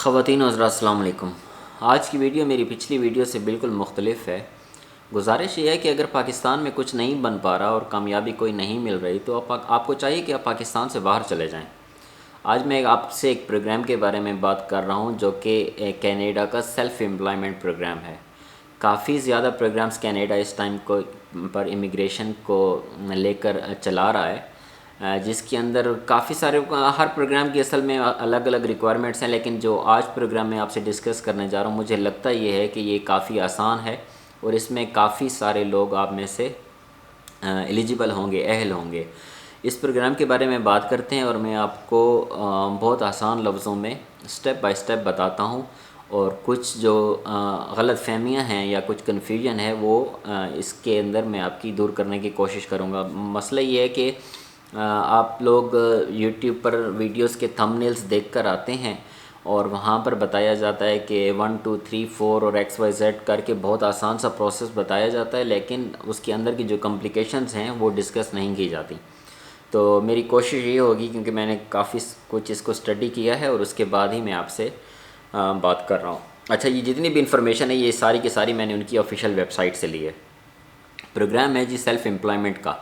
خواتین و حضرات السلام علیکم۔ آج کی ویڈیو میری پچھلی ویڈیو سے بالکل مختلف ہے۔ گزارش یہ ہے کہ اگر پاکستان میں کچھ نہیں بن پا رہا اور کامیابی کوئی نہیں مل رہی تو آپ کو چاہیے کہ آپ پاکستان سے باہر چلے جائیں۔ آج میں آپ سے ایک پروگرام کے بارے میں بات کر رہا ہوں جو کہ کینیڈا کا سیلف امپلائمنٹ پروگرام ہے۔ کافی زیادہ پروگرامز کینیڈا اس ٹائم پر امیگریشن کو لے کر چلا رہا ہے، جس کے اندر کافی سارے ہر پروگرام کی اصل میں الگ الگ ریکوائرمنٹس ہیں، لیکن جو آج پروگرام میں آپ سے ڈسکس کرنے جا رہا ہوں مجھے لگتا یہ ہے کہ یہ کافی آسان ہے اور اس میں کافی سارے لوگ آپ میں سے ایلیجیبل ہوں گے، اہل ہوں گے۔ اس پروگرام کے بارے میں بات کرتے ہیں اور میں آپ کو بہت آسان لفظوں میں سٹیپ بائی سٹیپ بتاتا ہوں، اور کچھ جو غلط فہمیاں ہیں یا کچھ کنفیوژن ہے وہ اس کے اندر میں آپ کی دور کرنے کی کوشش کروں گا۔ مسئلہ یہ ہے کہ آپ لوگ یوٹیوب پر ویڈیوز کے تھمبنیلز دیکھ کر آتے ہیں اور وہاں پر بتایا جاتا ہے کہ 1 2 3 4 اور XYZ کر کے بہت آسان سا پروسیس بتایا جاتا ہے، لیکن اس کے اندر کی جو کمپلیکیشنز ہیں وہ ڈسکس نہیں کی جاتی۔ تو میری کوشش یہ ہوگی، کیونکہ میں نے کافی کچھ اس کو اسٹڈی کیا ہے اور اس کے بعد ہی میں آپ سے بات کر رہا ہوں۔ اچھا، یہ جتنی بھی انفارمیشن ہے یہ ساری کی ساری میں نے ان کی آفیشیل ویب سائٹ سے لی ہے۔ پروگرام ہے جی سیلف امپلائمنٹ کا۔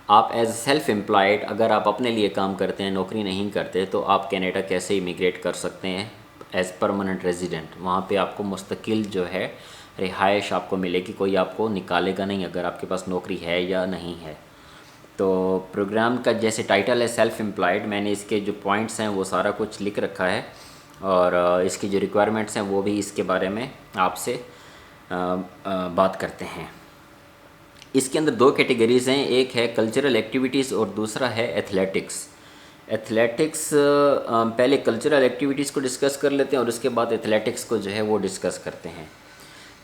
آپ ایز سیلف امپلائڈ اگر آپ اپنے لیے کام کرتے ہیں، نوکری نہیں کرتے، تو آپ کینیڈا کیسے امیگریٹ کر سکتے ہیں ایز پرماننٹ ریزیڈنٹ۔ وہاں پہ آپ کو مستقل جو ہے رہائش آپ کو ملے گی، کوئی آپ کو نکالے گا نہیں اگر آپ کے پاس نوکری ہے یا نہیں ہے۔ تو پروگرام کا جیسے ٹائٹل ہے سیلف امپلائڈ، میں نے اس کے جو پوائنٹس ہیں وہ سارا کچھ لکھ رکھا ہے، اور اس کی جو ریکوائرمنٹس ہیں وہ بھی اس کے بارے میں آپ سے بات کرتے ہیں۔ اس کے اندر دو کیٹیگریز ہیں، ایک ہے کلچرل ایکٹیویٹیز اور دوسرا ہے ایتھلیٹکس۔ پہلے کلچرل ایکٹیویٹیز کو ڈسکس کر لیتے ہیں اور اس کے بعد ایتھلیٹکس کو جو ہے وہ ڈسکس کرتے ہیں۔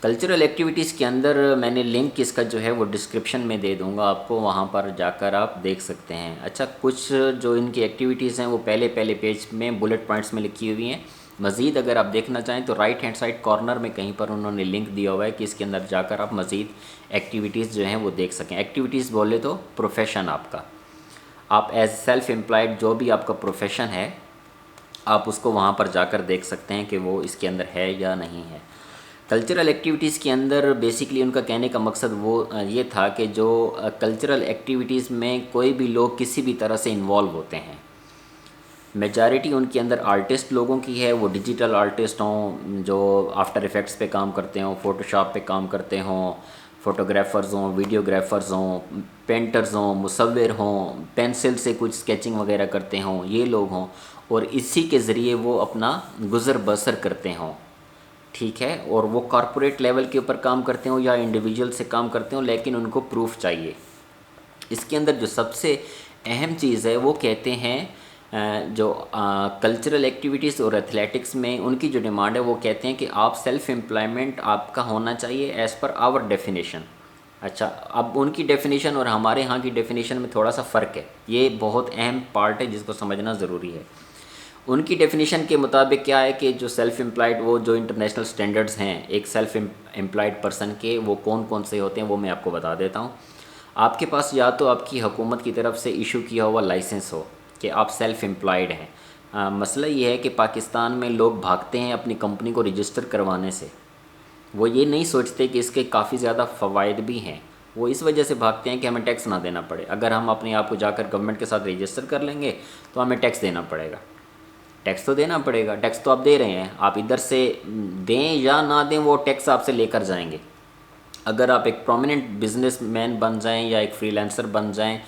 کلچرل ایکٹیویٹیز کے اندر میں نے لنک اس کا جو ہے وہ ڈسکرپشن میں دے دوں گا آپ کو، وہاں پر جا کر آپ دیکھ سکتے ہیں۔ اچھا، کچھ جو ان کی ایکٹیویٹیز ہیں وہ پہلے پیج میں بلٹ پوائنٹس میں لکھی ہوئی ہیں۔ مزید اگر آپ دیکھنا چاہیں تو رائٹ ہینڈ سائڈ کارنر میں کہیں پر انہوں نے لنک دیا ہوا ہے کہ اس کے اندر جا کر آپ مزید ایکٹیویٹیز جو ہیں وہ دیکھ سکیں۔ ایکٹیویٹیز بولے تو پروفیشن آپ کا، آپ ایز سیلف امپلائڈ جو بھی آپ کا پروفیشن ہے آپ اس کو وہاں پر جا کر دیکھ سکتے ہیں کہ وہ اس کے اندر ہے یا نہیں ہے۔ کلچرل ایکٹیویٹیز کے اندر بیسکلی ان کا کہنے کا مقصد وہ یہ تھا کہ جو کلچرل ایکٹیویٹیز میں کوئی بھی لوگ کسی بھی طرح سے انوالو ہوتے ہیں، میجارٹی ان کے اندر آرٹسٹ لوگوں کی ہے، وہ ڈیجیٹل آرٹسٹ ہوں جو آفٹر ایفیکٹس پہ کام کرتے ہوں، فوٹو شاپ پہ کام کرتے ہوں، فوٹوگرافرز ہوں، ویڈیوگرافرز ہوں، پینٹرز ہوں، مصور ہوں، پینسل سے کچھ اسکیچنگ وغیرہ کرتے ہوں، یہ لوگ ہوں، اور اسی کے ذریعے وہ اپنا گزر بسر کرتے ہوں، ٹھیک ہے، اور وہ کارپوریٹ لیول کے اوپر کام کرتے ہوں یا انڈیویجول سے کام کرتے ہوں، لیکن ان کو پروف چاہیے۔ اس کے اندر جو سب سے اہم چیز ہے وہ کہتے ہیں جو کلچرل ایکٹیویٹیز اور ایتھلیٹکس میں ان کی جو ڈیمانڈ ہے وہ کہتے ہیں کہ آپ سیلف امپلائمنٹ آپ کا ہونا چاہیے ایز پر آور ڈیفینیشن۔ اچھا، اب ان کی ڈیفینیشن اور ہمارے ہاں کی ڈیفینیشن میں تھوڑا سا فرق ہے، یہ بہت اہم پارٹ ہے جس کو سمجھنا ضروری ہے۔ ان کی ڈیفینیشن کے مطابق کیا ہے کہ جو سیلف امپلائڈ وہ جو انٹرنیشنل سٹینڈرڈز ہیں ایک سیلف امپلائڈ پرسن کے، وہ کون کون سے ہوتے ہیں وہ میں آپ کو بتا دیتا ہوں۔ آپ کے پاس یا تو آپ کی حکومت کی طرف سے ایشو کیا ہوا لائسنس ہو کہ آپ سیلف امپلائڈ ہیں۔ مسئلہ یہ ہے کہ پاکستان میں لوگ بھاگتے ہیں اپنی کمپنی کو رجسٹر کروانے سے، وہ یہ نہیں سوچتے کہ اس کے کافی زیادہ فوائد بھی ہیں، وہ اس وجہ سے بھاگتے ہیں کہ ہمیں ٹیکس نہ دینا پڑے۔ اگر ہم اپنے آپ کو جا کر گورنمنٹ کے ساتھ رجسٹر کر لیں گے تو ہمیں ٹیکس دینا پڑے گا، ٹیکس تو دینا پڑے گا، ٹیکس تو آپ دے رہے ہیں، آپ ادھر سے دیں یا نہ دیں وہ ٹیکس آپ سے لے کر جائیں گے۔ اگر آپ ایک پرومیننٹ بزنس مین بن جائیں یا ایک فری لانسر بن جائیں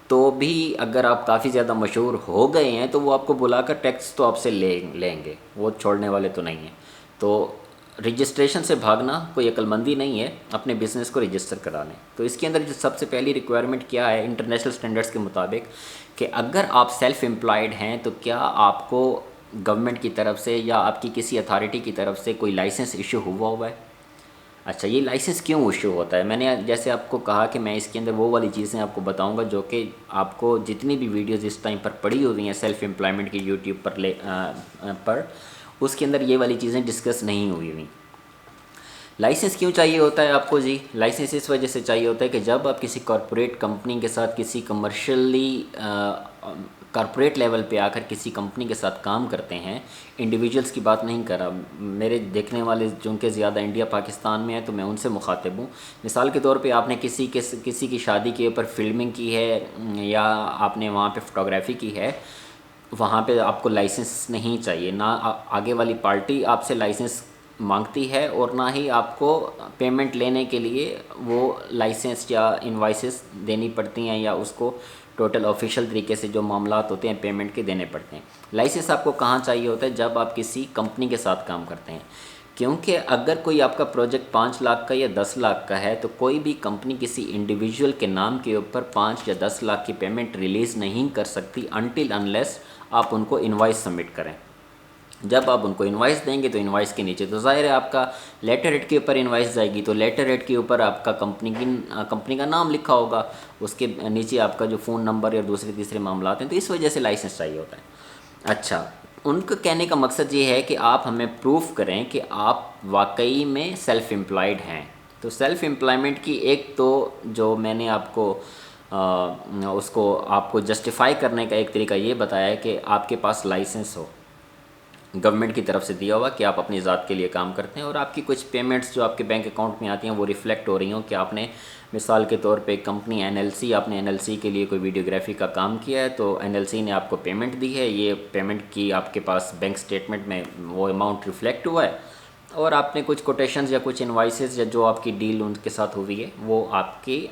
تو بھی اگر آپ کافی زیادہ مشہور ہو گئے ہیں تو وہ آپ کو بلا کر ٹیکس تو آپ سے لیں گے، وہ چھوڑنے والے تو نہیں ہیں۔ تو رجسٹریشن سے بھاگنا کوئی عقل مندی نہیں ہے، اپنے بزنس کو رجسٹر کرا لیں۔ تو اس کے اندر جو سب سے پہلی ریکوائرمنٹ کیا ہے انٹرنیشنل سٹینڈرڈز کے مطابق کہ اگر آپ سیلف امپلائڈ ہیں تو کیا آپ کو گورنمنٹ کی طرف سے یا آپ کی کسی اتھارٹی کی طرف سے کوئی لائسنس ایشو ہوا ہے۔ اچھا، یہ لائسنس کیوں ایشو ہوتا ہے؟ میں نے جیسے آپ کو کہا کہ میں اس کے اندر وہ والی چیزیں آپ کو بتاؤں گا جو کہ آپ کو جتنی بھی ویڈیوز اس ٹائم پر پڑی ہوئی ہیں سیلف امپلائمنٹ کی یوٹیوب پر اس کے اندر یہ والی چیزیں ڈسکس نہیں ہوئی۔ لائسنس کیوں چاہیے ہوتا ہے آپ کو؟ جی لائسنس اس وجہ سے چاہیے ہوتا ہے کہ جب آپ کسی کارپوریٹ کمپنی کے ساتھ کسی کارپوریٹ لیول پہ آ کر کسی کمپنی کے ساتھ کام کرتے ہیں، انڈیویجولس کی بات نہیں کر رہا، میرے دیکھنے والے چونکہ زیادہ انڈیا پاکستان میں ہیں تو میں ان سے مخاطب ہوں۔ مثال کے طور پہ آپ نے کسی کی شادی کے اوپر فلمنگ کی ہے یا آپ نے وہاں پہ فوٹوگرافی کی ہے، وہاں پہ آپ کو لائسنس نہیں چاہیے، نہ آگے والی پارٹی آپ سے لائسنس مانگتی ہے اور نہ ہی آپ کو پیمنٹ لینے کے لیے وہ لائسنس یا انوائسز دینی پڑتی ہیں، یا اس کو ٹوٹل آفیشیل طریقے سے جو معاملات ہوتے ہیں پیمنٹ کے دینے پڑتے ہیں۔ لائسنس آپ کو کہاں چاہیے ہوتا ہے؟ جب آپ کسی کمپنی کے ساتھ کام کرتے ہیں، کیونکہ اگر کوئی آپ کا پروجیکٹ 5 لاکھ کا یا 10 لاکھ کا ہے تو کوئی بھی کمپنی کسی انڈیویجول کے نام کے اوپر 5 یا 10 لاکھ کی پیمنٹ ریلیز نہیں کر سکتی انٹل انلیس آپ ان کو انوائس سبمٹ کریں۔ جب آپ ان کو انوائس دیں گے تو انوائس کے نیچے تو ظاہر ہے آپ کا لیٹر ہیڈ کے اوپر انوائس جائے گی، تو لیٹر ہیڈ کے اوپر آپ کا کمپنی کا نام لکھا ہوگا، اس کے نیچے آپ کا جو فون نمبر یا دوسرے تیسرے معاملات ہیں، تو اس وجہ سے لائسنس چاہیے ہوتا ہے۔ اچھا، ان کا کہنے کا مقصد یہ ہے کہ آپ ہمیں پروف کریں کہ آپ واقعی میں سیلف امپلائڈ ہیں۔ تو سیلف امپلائمنٹ کی ایک تو جو میں نے آپ کو اس کو آپ کو جسٹیفائی کرنے کا ایک طریقہ یہ بتایا ہے کہ آپ کے پاس لائسنس ہو گورنمنٹ کی طرف سے دیا ہوا کہ آپ اپنی ذات کے لیے کام کرتے ہیں، اور آپ کی کچھ پیمنٹس جو آپ کے بینک اکاؤنٹ میں آتی ہیں وہ ریفلیکٹ ہو رہی ہوں کہ آپ نے مثال کے طور پہ کمپنی NLC، آپ نے NLC کے لیے کوئی ویڈیوگرافی کا کام کیا ہے تو NLC نے آپ کو پیمنٹ دی ہے، یہ پیمنٹ کی آپ کے پاس بینک سٹیٹمنٹ میں وہ اماؤنٹ ریفلیکٹ ہوا ہے، اور آپ نے کچھ کوٹیشنز یا کچھ انوائسز یا جو آپ کی ڈیل ان کے ساتھ ہوئی ہے وہ آپ کی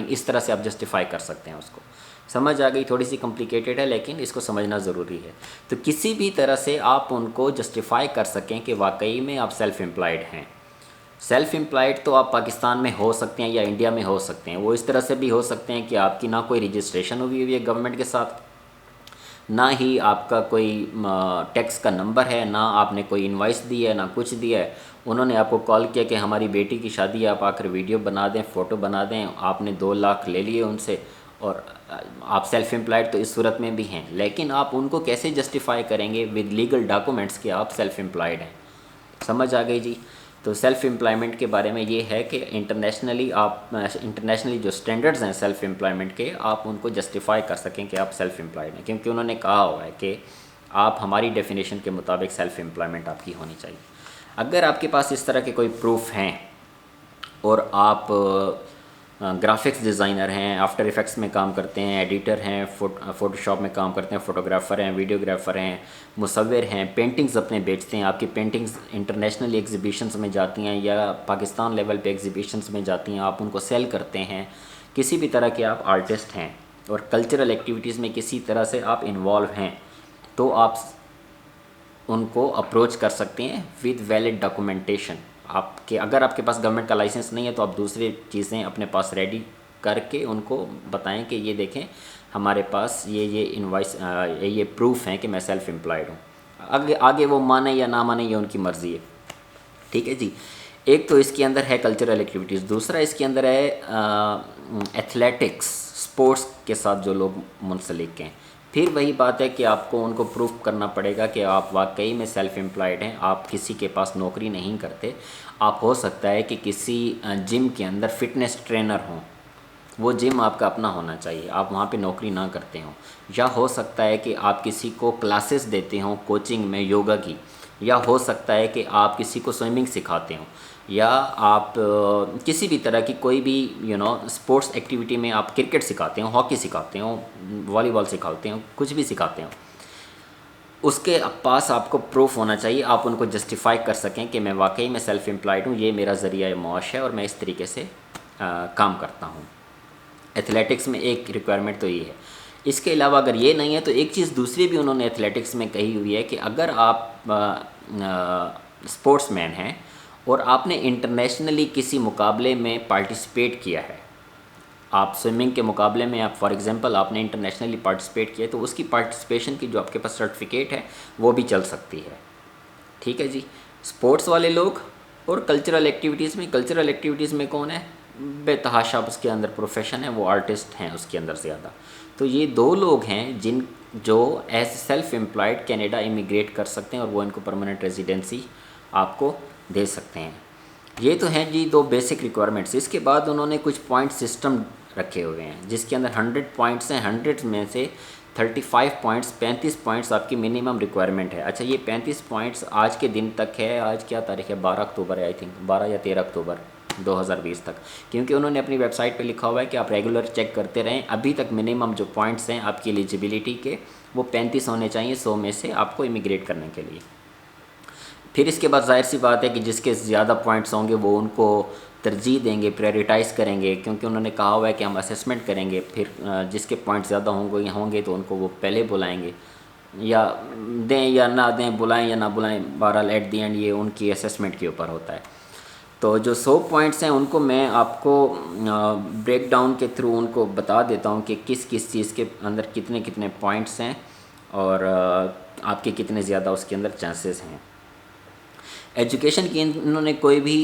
اس طرح سے آپ جسٹیفائی کر سکتے ہیں اس کو۔ سمجھ آ گئی؟ تھوڑی سی کمپلیکیٹڈ ہے لیکن اس کو سمجھنا ضروری ہے۔ تو کسی بھی طرح سے آپ ان کو جسٹیفائی کر سکیں کہ واقعی میں آپ سیلف امپلائڈ ہیں۔ سیلف امپلائڈ تو آپ پاکستان میں ہو سکتے ہیں یا انڈیا میں ہو سکتے ہیں، وہ اس طرح سے بھی ہو سکتے ہیں کہ آپ کی نہ کوئی رجسٹریشن ہوئی ہے گورنمنٹ کے ساتھ، نہ ہی آپ کا کوئی ٹیکس کا نمبر ہے، نہ آپ نے کوئی انوائس دی ہے، نہ کچھ دیا ہے، انہوں نے آپ کو کال کیا کہ ہماری بیٹی کی شادی ہے، آپ آ کر ویڈیو بنا دیں، فوٹو بنا دیں، آپ نے 2 لاکھ لے لیے ان سے، اور آپ سیلف امپلائڈ تو اس صورت میں بھی ہیں، لیکن آپ ان کو کیسے جسٹیفائی کریں گے ود لیگل ڈاکومنٹس کہ آپ سیلف امپلائڈ ہیں؟ سمجھ آ گئی جی؟ تو سیلف امپلائمنٹ کے بارے میں یہ ہے کہ انٹرنیشنلی جو سٹینڈرڈز ہیں سیلف امپلائمنٹ کے، آپ ان کو جسٹیفائی کر سکیں کہ آپ سیلف امپلائڈ ہیں، کیونکہ انہوں نے کہا ہوا ہے کہ آپ ہماری ڈیفینیشن کے مطابق سیلف امپلائمنٹ آپ کی ہونی چاہیے۔ اگر آپ کے پاس اس طرح کے کوئی پروف ہیں اور آپ گرافکس ڈیزائنر ہیں، آفٹر ایفیکٹس میں کام کرتے ہیں، ایڈیٹر ہیں، فوٹو شاپ میں کام کرتے ہیں، فوٹوگرافر ہیں، ویڈیوگرافر ہیں، مصور ہیں، پینٹنگز اپنے بیچتے ہیں، آپ کی پینٹنگز انٹرنیشنل ایگزیبیشنز میں جاتی ہیں یا پاکستان لیول پہ ایگزیبیشنز میں جاتی ہیں، آپ ان کو سیل کرتے ہیں، کسی بھی طرح کے آپ آرٹسٹ ہیں اور کلچرل ایکٹیویٹیز میں کسی طرح سے آپ انوالو ہیں، تو آپ ان کو اپروچ کر سکتے ہیں ود ویلڈ ڈاکومنٹیشن۔ اگر آپ کے پاس گورنمنٹ کا لائسنس نہیں ہے تو آپ دوسری چیزیں اپنے پاس ریڈی کر کے ان کو بتائیں کہ یہ دیکھیں ہمارے پاس یہ انوائس یہ پروف ہیں کہ میں سیلف امپلائڈ ہوں۔ آگے وہ مانے یا نہ مانے یہ ان کی مرضی ہے، ٹھیک ہے جی۔ ایک تو اس کے اندر ہے کلچرل ایکٹیویٹیز، دوسرا اس کے اندر ہے ایتھلیٹکس، سپورٹس کے ساتھ جو لوگ منسلک ہیں۔ پھر وہی بات ہے کہ آپ کو ان کو پروف کرنا پڑے گا کہ آپ واقعی میں سیلف امپلائڈ ہیں، آپ کسی کے پاس نوکری نہیں کرتے۔ آپ ہو سکتا ہے کہ کسی جم کے اندر فٹنس ٹرینر ہوں، وہ جم آپ کا اپنا ہونا چاہیے، آپ وہاں پہ نوکری نہ کرتے ہوں، یا ہو سکتا ہے کہ آپ کسی کو کلاسز دیتے ہوں کوچنگ میں یوگا کی، یا ہو سکتا ہے کہ آپ کسی کو سوئمنگ سکھاتے ہوں، یا آپ کسی بھی طرح کی کوئی بھی اسپورٹس ایکٹیویٹی میں آپ کرکٹ سکھاتے ہوں، ہاکی سکھاتے ہوں، والی بال سکھاتے ہوں، کچھ بھی سکھاتے ہوں، اس کے پاس آپ کو پروف ہونا چاہیے، آپ ان کو جسٹیفائی کر سکیں کہ میں واقعی میں سیلف امپلائڈ ہوں، یہ میرا ذریعہ معاش ہے اور میں اس طریقے سے کام کرتا ہوں۔ ایتھلیٹکس میں ایک ریکوائرمنٹ تو یہ ہے۔ اس کے علاوہ اگر یہ نہیں ہے تو ایک چیز دوسری بھی انہوں نے ایتھلیٹکس میں کہی ہوئی ہے کہ اگر آپ اسپورٹس مین ہیں اور آپ نے انٹرنیشنلی کسی مقابلے میں پارٹیسپیٹ کیا ہے، آپ سوئمنگ کے مقابلے میں آپ فار ایگزامپل آپ نے انٹرنیشنلی پارٹیسپیٹ کیا تو اس کی پارٹیسپیشن کی جو آپ کے پاس سرٹیفکیٹ ہے وہ بھی چل سکتی ہے، ٹھیک ہے جی۔ اسپورٹس والے لوگ اور کلچرل ایکٹیویٹیز میں کون ہے؟ بے تحاشا اس کے اندر پروفیشن ہے، وہ آرٹسٹ ہیں اس کے اندر زیادہ۔ تو یہ 2 لوگ ہیں جو as self employed Canada immigrate کر سکتے ہیں اور وہ ان کو پرماننٹ ریزیڈنسی آپ کو دے سکتے ہیں۔ یہ تو ہیں جی 2 بیسک ریکوائرمنٹس۔ اس کے بعد انہوں نے کچھ پوائنٹ سسٹم رکھے ہوئے ہیں جس کے اندر 100 پوائنٹس ہیں، 100 میں سے 35 پوائنٹس 35 پوائنٹس آپ کی منیمم ریکوائرمنٹ ہے۔ اچھا یہ 35 پوائنٹس آج کے دن تک ہے، آج کیا تاریخ ہے 12 اکتوبر ہے آئی تھنک، 12 یا 13 اکتوبر 2020 تک، کیونکہ انہوں نے اپنی ویب سائٹ پہ لکھا ہوا ہے کہ آپ ریگولر چیک کرتے رہیں۔ ابھی تک منیمم جو پوائنٹس ہیں آپ کی ایلیجبلٹی کے وہ 35 ہونے چاہیے 100 میں سے آپ کو امیگریٹ کرنے کے لیے۔ پھر اس کے بعد ظاہر سی بات ہے کہ جس کے زیادہ پوائنٹس ہوں گے وہ ان کو ترجیح دیں گے، پریورٹائز کریں گے، کیونکہ انہوں نے کہا ہوا ہے کہ ہم اسیسمنٹ کریں گے، پھر جس کے پوائنٹس زیادہ ہوں گے تو ان کو وہ پہلے بلائیں گے، یا دیں یا نہ دیں، بلائیں یا نہ بلائیں، بہرحال ایٹ دی اینڈ یہ ان کی اسیسمنٹ کے اوپر ہوتا ہے۔ تو جو 100 پوائنٹس ہیں ان کو میں آپ کو بریک ڈاؤن کے تھرو ان کو بتا دیتا ہوں کہ کس کس چیز کے اندر کتنے کتنے پوائنٹس ہیں اور آپ کے کتنے زیادہ اس کے اندر چانسز ہیں۔ ایجوکیشن کی انہوں نے کوئی بھی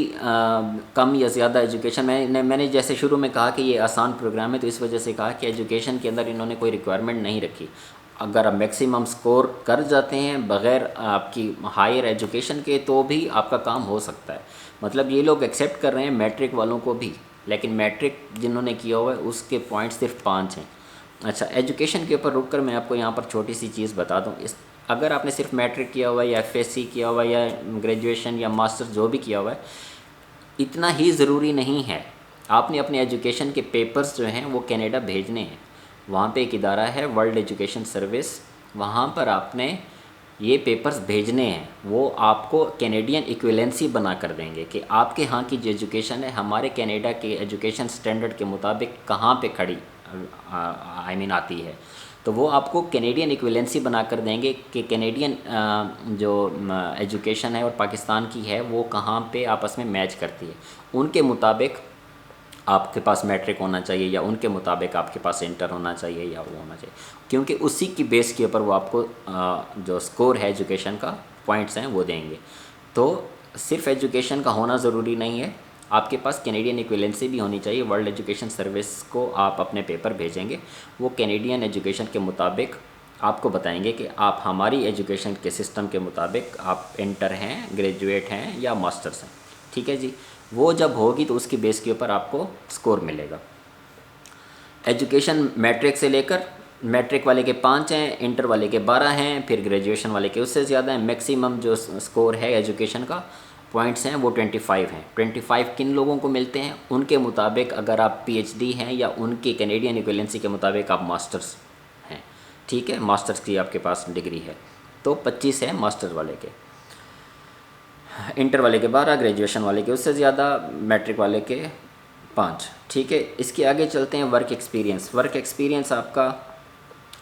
کم یا زیادہ ایجوکیشن، میں نے جیسے شروع میں کہا کہ یہ آسان پروگرام ہے تو اس وجہ سے کہا کہ ایجوکیشن کے اندر انہوں نے کوئی ریکوائرمنٹ نہیں رکھی۔ اگر آپ میکسیمم سکور کر جاتے ہیں بغیر آپ کی ہائر ایجوکیشن کے تو بھی آپ کا کام ہو سکتا ہے۔ مطلب یہ لوگ ایکسیپٹ کر رہے ہیں میٹرک والوں کو بھی، لیکن میٹرک جنہوں نے کیا ہوا ہے اس کے پوائنٹ صرف 5 ہیں۔ اچھا ایجوکیشن کے اوپر رک کر میں آپ کو یہاں پر چھوٹی سی چیز بتا دوں، اگر آپ نے صرف میٹرک کیا ہوا ہے یا ایف ایس سی کیا ہوا ہے یا گریجویشن یا ماسٹر جو بھی کیا ہوا ہے، اتنا ہی ضروری نہیں ہے۔ آپ نے اپنے ایجوکیشن کے پیپرز جو ہیں وہ کینیڈا بھیجنے ہیں۔ وہاں پہ ایک ادارہ ہے ورلڈ ایجوکیشن سروس، وہاں پر آپ نے یہ پیپرز بھیجنے ہیں، وہ آپ کو کینیڈین ایکویلنسی بنا کر دیں گے کہ آپ کے ہاں کی جو ایجوکیشن ہے ہمارے کینیڈا کے ایجوکیشن سٹینڈرڈ کے مطابق کہاں پہ کھڑی آتی ہے، تو وہ آپ کو کینیڈین ایکویلنسی بنا کر دیں گے کہ کینیڈین جو ایجوکیشن ہے اور پاکستان کی ہے وہ کہاں پہ آپس میں میچ کرتی ہے، ان کے مطابق آپ کے پاس میٹرک ہونا چاہیے یا ان کے مطابق آپ کے پاس انٹر ہونا چاہیے یا وہ ہونا چاہیے، کیونکہ اسی کی بیس کے اوپر وہ آپ کو جو سکور ہے ایجوکیشن کا پوائنٹس ہیں وہ دیں گے۔ تو صرف ایجوکیشن کا ہونا ضروری نہیں ہے، آپ کے پاس کینیڈین ایکویلنسی بھی ہونی چاہیے۔ ورلڈ ایجوکیشن سروس کو آپ اپنے پیپر بھیجیں گے، وہ کینیڈین ایجوکیشن کے مطابق آپ کو بتائیں گے کہ آپ ہماری ایجوکیشن کے سسٹم کے مطابق آپ انٹر ہیں، گریجویٹ ہیں یا ماسٹرس ہیں، ٹھیک ہے جی۔ وہ جب ہوگی تو اس کی بیس کے اوپر آپ کو سکور ملے گا۔ ایجوکیشن میٹرک سے لے کر میٹرک والے کے 5 ہیں، انٹر والے کے 12 ہیں، پھر گریجویشن والے کے اس سے زیادہ ہیں۔ میکسیمم جو سکور ہے ایجوکیشن کا پوائنٹس ہیں وہ 25 ہیں۔ 25 کن لوگوں کو ملتے ہیں؟ ان کے مطابق اگر آپ پی ایچ ڈی ہیں یا ان کی کینیڈین ایکویلنسی کے مطابق آپ ماسٹرس ہیں، ٹھیک ہے، ماسٹرس کی آپ کے پاس ڈگری ہے تو 25 ہے ماسٹر والے کے، انٹر والے کے 12، گریجویشن والے کے اس سے زیادہ، میٹرک والے کے 5، ٹھیک ہے۔ اس کے آگے چلتے ہیں ورک ایکسپیرینس۔ ورک ایکسپیرینس آپ کا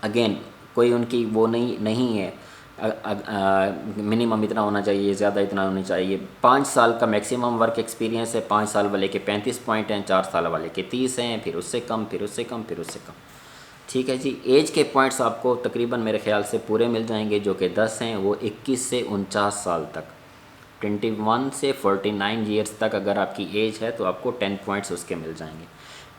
اگین کوئی ان کی وہ نہیں ہے، منیمم اتنا ہونا چاہیے، زیادہ اتنا ہونا چاہیے۔ 5 سال کا میکسیمم ورک ایکسپیرینس ہے، 5 سال والے کے 35 پوائنٹ ہیں، 4 سال والے کے 30 ہیں، پھر اس سے کم، پھر اس سے کم، پھر اس سے کم، ٹھیک ہے جی۔ ایج کے پوائنٹس آپ کو تقریباً میرے خیال سے پورے مل جائیں گے، جو کہ 10 ہیں، وہ 21 سے 49 سال تک، 21 سے 49 ایئرس تک اگر آپ کی ایج ہے تو آپ کو 10 پوائنٹس اس کے مل جائیں گے۔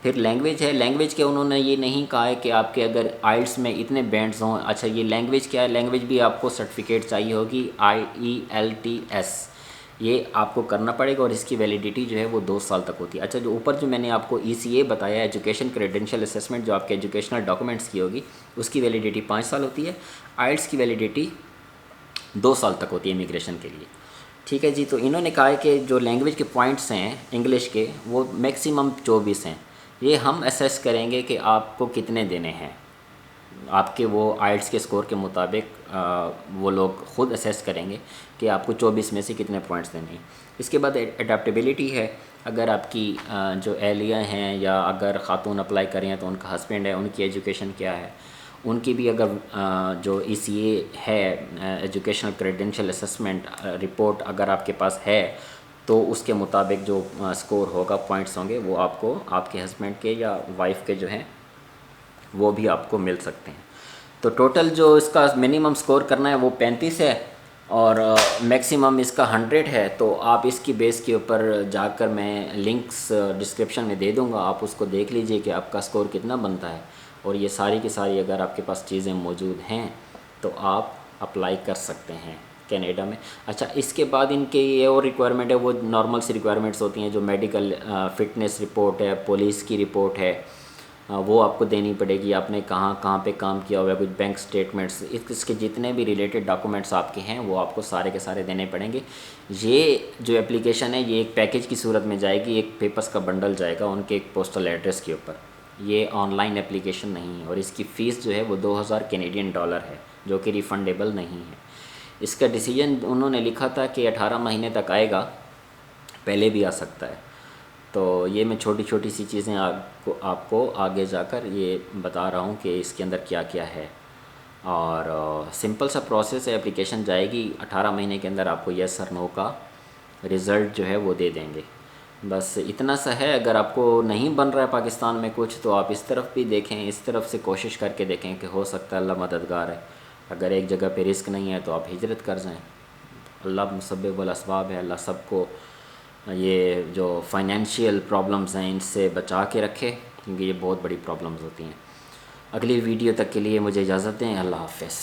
پھر لینگویج ہے، لینگویج کے انہوں نے یہ نہیں کہا ہے کہ آپ کے اگر آئلٹس میں اتنے بینڈز ہوں۔ اچھا یہ لینگویج کیا ہے؟ لینگویج بھی آپ کو سرٹیفکیٹ چاہیے ہوگی IELTS، یہ آپ کو کرنا پڑے گا اور اس کی ویلیڈیٹی جو ہے وہ 2 سال تک ہوتی ہے۔ اچھا جو اوپر جو میں نے آپ کو ECA بتایا ایجوکیشن کریڈینشیل اسیسمنٹ، جو آپ کے ایجوکیشنل ڈاکومنٹس کی ہوگی، اس کی ویلیڈیٹی 5 سال ہوتی ہے۔ آئلٹس کی ویلیڈیٹی 2 سال تک ہوتی ہے امیگریشن کے لیے، ٹھیک ہے جی۔ تو انہوں نے کہا ہے کہ جو لینگویج کے پوائنٹس ہیں انگلش کے وہ میکسیمم 24 ہیں، یہ ہم اسیس کریں گے کہ آپ کو کتنے دینے ہیں، آپ کے وہ آئلٹس کے سکور کے مطابق وہ لوگ خود اسیس کریں گے کہ آپ کو 24 میں سے کتنے پوائنٹس دینے ہیں۔ اس کے بعد اڈیپٹیبلٹی ہے، اگر آپ کی جو اہلیہ ہیں یا اگر خاتون اپلائی کریں ہیں تو ان کا ہسبینڈ ہے، ان کی ایجوکیشن کیا ہے، ان کی بھی اگر جو ECA ہے ایجوکیشنل کریڈینشیل اسسمنٹ رپورٹ اگر آپ کے پاس ہے تو اس کے مطابق جو سکور ہوگا، پوائنٹس ہوں گے، وہ آپ کو آپ کے ہسبینڈ کے یا وائف کے جو ہیں وہ بھی آپ کو مل سکتے ہیں۔ تو ٹوٹل جو اس کا منیمم سکور کرنا ہے وہ 35 ہے اور میکسیمم اس کا 100 ہے۔ تو آپ اس کی بیس کے اوپر جا کر میں لنکس ڈسکرپشن میں دے دوں گا، آپ اس کو دیکھ لیجئے کہ آپ کا سکور کتنا بنتا ہے، اور یہ ساری کی ساری اگر آپ کے پاس چیزیں موجود ہیں تو آپ اپلائی کر سکتے ہیں کینیڈا میں۔ اچھا اس کے بعد ان کے یہ اور ریکوائرمنٹ ہے، وہ نارمل سی ریکوائرمنٹس ہوتی ہیں جو میڈیکل فٹنس رپورٹ ہے، پولیس کی رپورٹ ہے، وہ آپ کو دینی پڑے گی، آپ نے کہاں کہاں پہ کام کیا ہوا ہے، کچھ بینک سٹیٹمنٹس، اس کے جتنے بھی ریلیٹڈ ڈاکومنٹس آپ کے ہیں وہ آپ کو سارے کے سارے دینے پڑیں گے۔ یہ جو اپلیکیشن ہے یہ ایک پیکیج کی صورت میں جائے گی، ایک پیپرز کا بنڈل جائے گا ان کے ایک پوسٹل ایڈریس کے اوپر۔ یہ آن لائن اپلیکیشن نہیں ہے، اور اس کی فیس جو ہے وہ $2000 ہے، جو کہ ریفنڈیبل نہیں ہے۔ اس کا ڈیسیجن انہوں نے لکھا تھا کہ 18 مہینے تک آئے گا، پہلے بھی آ سکتا ہے۔ تو یہ میں چھوٹی چھوٹی سی چیزیں آپ کو آگے جا کر یہ بتا رہا ہوں کہ اس کے اندر کیا کیا ہے، اور سمپل سا پروسیس ہے، اپلیکیشن جائے گی 18 مہینے کے اندر آپ کو یس اور نو کا رزلٹ جو ہے وہ دے دیں گے۔ بس اتنا سا ہے۔ اگر آپ کو نہیں بن رہا ہے پاکستان میں کچھ تو آپ اس طرف بھی دیکھیں، اس طرف سے کوشش کر کے دیکھیں کہ ہو سکتا ہے اللہ مددگار ہے۔ اگر ایک جگہ پہ رزق نہیں ہے تو آپ ہجرت کر جائیں، اللہ مسبب الاسباب ہے، اللہ سب کو یہ جو فائنینشیل پرابلمز ہیں ان سے بچا کے رکھے، کیونکہ یہ بہت بڑی پرابلمز ہوتی ہیں۔ اگلی ویڈیو تک کے لیے مجھے اجازت دیں، اللہ حافظ۔